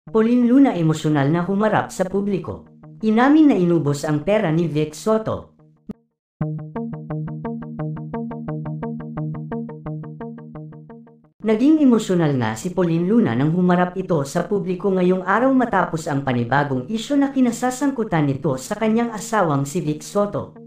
Pauline Luna emosyonal na humarap sa publiko. Inamin na inubos ang pera ni Vic Soto. Naging emosyonal nga si Pauline Luna nang humarap ito sa publiko ngayong araw matapos ang panibagong isyu na kinasasangkutan nito sa kanyang asawang si Vic Soto.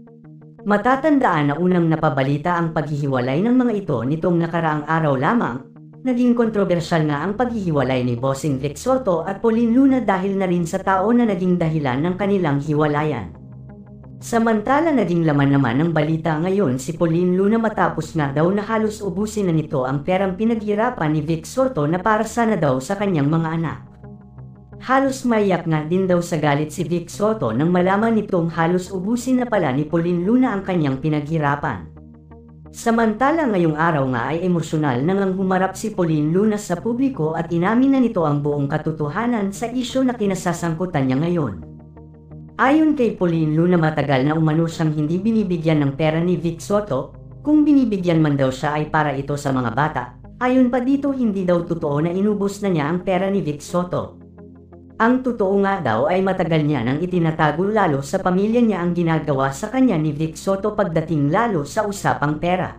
Matatandaan na unang napabalita ang paghihiwalay ng mga ito nitong nakaraang araw lamang. Naging kontrobersyal nga ang paghihiwalay ni Bossing Vic Soto at Pauline Luna dahil na rin sa tao na naging dahilan ng kanilang hiwalayan. Samantala naging laman naman ng balita ngayon si Pauline Luna matapos nga daw na halos ubusin na nito ang perang pinaghirapan ni Vic Soto na para sana daw sa kanyang mga anak. Halos maiyak nga din daw sa galit si Vic Soto nang malaman nitong halos ubusin na pala ni Pauline Luna ang kanyang pinaghirapan. Samantala ngayong araw nga ay emosyonal nang humarap si Pauline Luna sa publiko at inamin na nito ang buong katotohanan sa isyu na kinasasangkutan niya ngayon. Ayon kay Pauline Luna matagal na umano siyang hindi binibigyan ng pera ni Vic Soto, kung binibigyan man daw siya ay para ito sa mga bata. Ayon pa dito hindi daw totoo na inubos na niya ang pera ni Vic Soto. Ang totoo nga daw ay matagal niya nang itinatago lalo sa pamilya niya ang ginagawa sa kanya ni Vic Soto pagdating lalo sa usapang pera.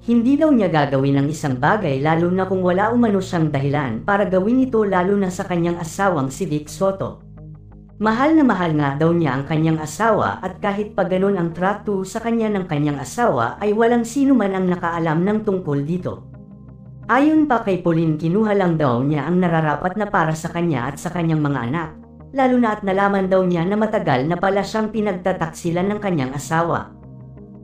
Hindi daw niya gagawin ang isang bagay lalo na kung wala umano siyang dahilan para gawin ito lalo na sa kanyang asawang si Vic Soto. Mahal na mahal nga daw niya ang kanyang asawa at kahit pa ganun ang trato sa kanya ng kanyang asawa ay walang sino man ang nakaalam ng tungkol dito. Ayon pa kay Pauline kinuha lang daw niya ang nararapat na para sa kanya at sa kanyang mga anak, lalo na at nalaman daw niya na matagal na pala siyang pinagtataksilan ng kanyang asawa.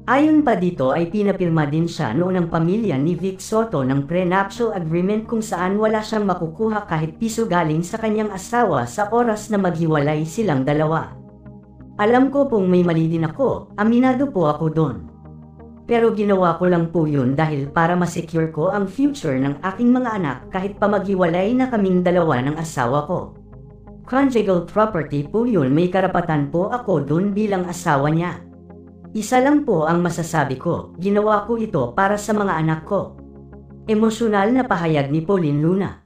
Ayon pa dito ay pinapirma din siya noon ng pamilya ni Vic Soto ng prenuptial agreement kung saan wala siyang makukuha kahit piso galing sa kanyang asawa sa oras na maghiwalay silang dalawa. Alam ko pong may mali din ako, aminado po ako doon. Pero ginawa ko lang po yun dahil para masecure ko ang future ng aking mga anak kahit pa maghiwalay na kaming dalawa ng asawa ko. Conjugal property po yun, may karapatan po ako dun bilang asawa niya. Isa lang po ang masasabi ko, ginawa ko ito para sa mga anak ko. Emosyonal na pahayag ni Pauline Luna.